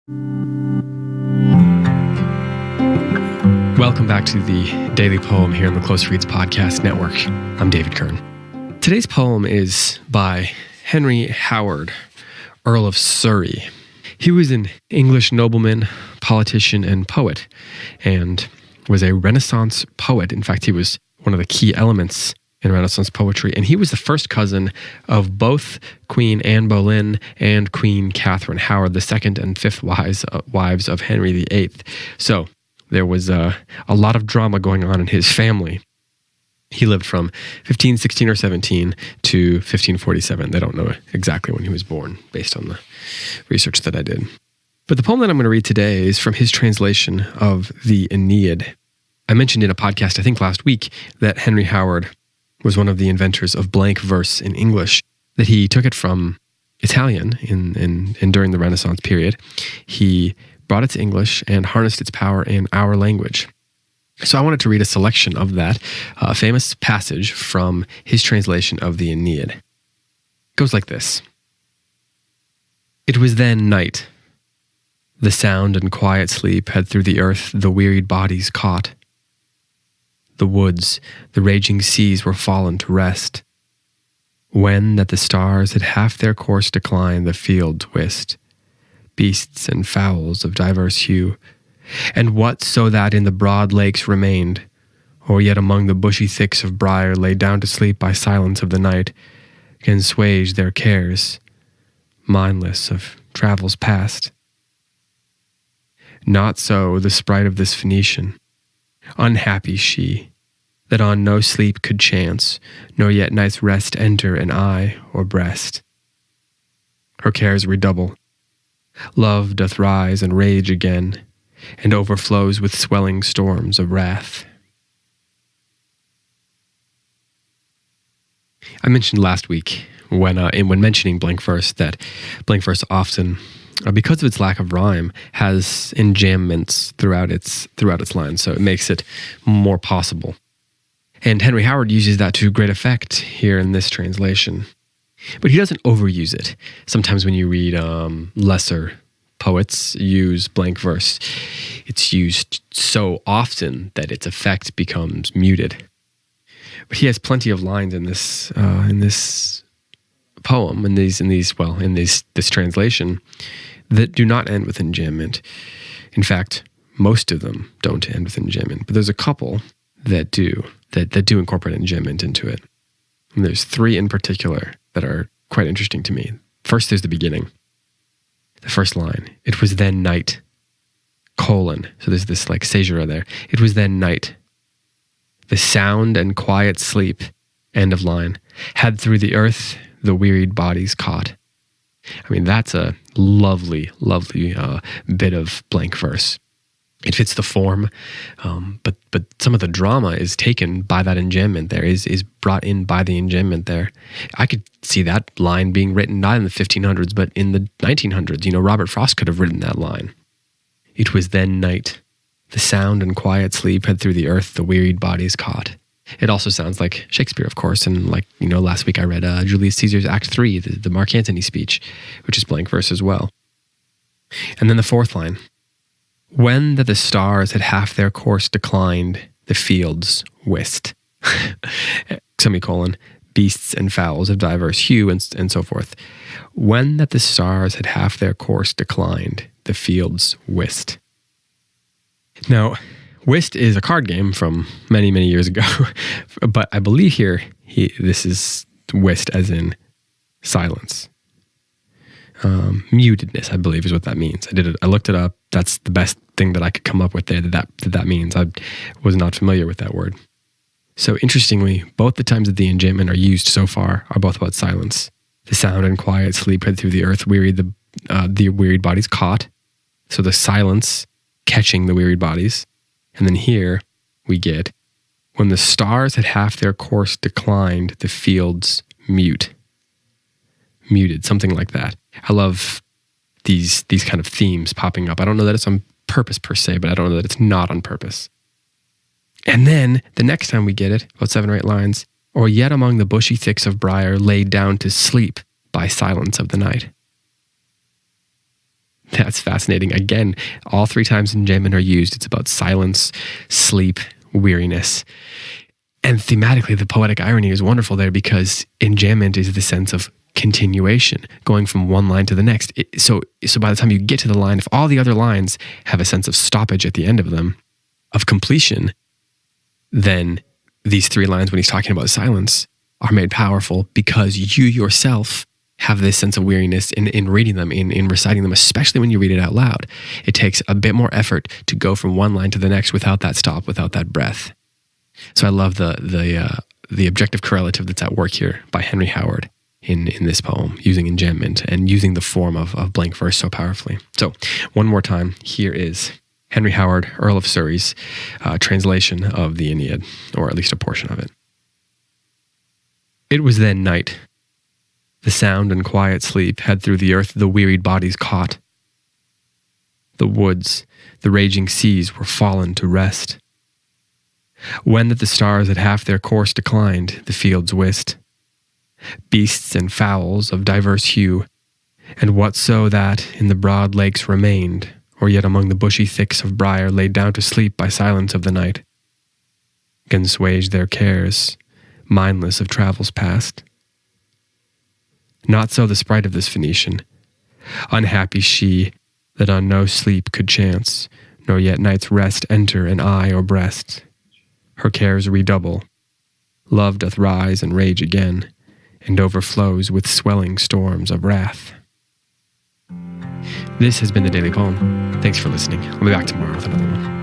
Welcome back to the Daily Poem here on the Close Reads Podcast Network. I'm David Kern. Today's poem is by Henry Howard, Earl of Surrey. He was an English nobleman, politician, and poet, and was a Renaissance poet. In fact, he was one of the key elements in Renaissance poetry, and he was the first cousin of both Queen Anne Boleyn and Queen Catherine Howard, the second and fifth wives of Henry VIII. So there was a lot of drama going on in his family. He lived from 1516 or 17 to 1547. They don't know exactly when he was born, based on the research that I did. But the poem that I'm going to read today is from his translation of the Aeneid. I mentioned in a podcast, I think last week, that Henry Howard was one of the inventors of blank verse in English, that he took it from Italian during the Renaissance period. He brought it to English and harnessed its power in our language. So I wanted to read a selection of that famous passage from his translation of the Aeneid. It goes like this. It was then night. The sound and quiet sleep had through the earth the wearied bodies caught. The woods, the raging seas were fallen to rest. When that the stars had half their course declined, the fields wist, beasts and fowls of diverse hue, and what so that in the broad lakes remained, or yet among the bushy thicks of briar lay down to sleep by silence of the night, can swage their cares, mindless of travels past. Not so the sprite of this Phoenician. Unhappy she, that on no sleep could chance, nor yet night's rest enter an eye or breast. Her cares redouble. Love doth rise and rage again, and overflows with swelling storms of wrath. I mentioned last week when mentioning blank verse that blank verse often, because of its lack of rhyme, has enjambments throughout its lines, so it makes it more possible. And Henry Howard uses that to great effect here in this translation. But he doesn't overuse it. Sometimes when you read lesser poets use blank verse, it's used so often that its effect becomes muted. But he has plenty of lines in this poem, in this translation, that do not end with enjambment. In fact, most of them don't end with enjambment, but there's a couple that do incorporate enjambment into it. And there's three in particular that are quite interesting to me. First, there's the beginning. The first line, it was then night, : so there's this like caesura there. It was then night. The sound and quiet sleep, end of line, had through the earth the wearied bodies caught. I mean, that's a lovely, lovely bit of blank verse. It fits the form, but some of the drama is taken by that enjambment there, is brought in by the enjambment there. I could see that line being written not in the 1500s, but in the 1900s. Robert Frost could have written that line. It was then night. The sound and quiet sleep had through the earth the wearied bodies caught. It also sounds like Shakespeare, of course, and last week I read Julius Caesar's Act 3, the Mark Antony speech, which is blank verse as well. And then the fourth line, when that the stars had half their course declined, the fields wist, semicolon, beasts and fowls of diverse hue, and so forth. When that the stars had half their course declined, the fields wist. Now, whist is a card game from many, many years ago, but I believe here this is whist as in silence. Mutedness, I believe, is what that means. I looked it up. That's the best thing that I could come up with there that means. I was not familiar with that word. So interestingly, both the times that the enjambment are used so far are both about silence. The sound and quiet sleep had through the earth, the wearied bodies caught. So the silence catching the wearied bodies. And then here we get, when the stars had half their course declined, the fields muted, something like that. I love these kind of themes popping up. I don't know that it's on purpose per se, but I don't know that it's not on purpose. And then the next time we get it, about 7 or 8 lines, or yet among the bushy thicks of briar laid down to sleep by silence of the night. That's fascinating. Again, all 3 times enjambment are used. It's about silence, sleep, weariness. And thematically, the poetic irony is wonderful there because enjambment is the sense of continuation, going from one line to the next. So by the time you get to the line, if all the other lines have a sense of stoppage at the end of them, of completion, then these 3 lines, when he's talking about silence, are made powerful because you yourself have this sense of weariness in reading them, in reciting them, especially when you read it out loud. It takes a bit more effort to go from one line to the next without that stop, without that breath. So I love the objective correlative that's at work here by Henry Howard in this poem, using enjambment and using the form of blank verse so powerfully. So one more time, here is Henry Howard, Earl of Surrey's translation of the Aeneid, or at least a portion of it. It was then night. The sound and quiet sleep had through the earth the wearied bodies caught. The woods, the raging seas were fallen to rest. When that the stars had half their course declined, the fields wist. Beasts and fowls of diverse hue, and whatso that in the broad lakes remained, or yet among the bushy thicks of briar laid down to sleep by silence of the night, can assuage their cares, mindless of travels past. Not so the sprite of this Phoenician. Unhappy she, that on no sleep could chance, nor yet night's rest enter in eye or breast. Her cares redouble. Love doth rise and rage again, and overflows with swelling storms of wrath. This has been the Daily Poem. Thanks for listening. I'll be back tomorrow with another one.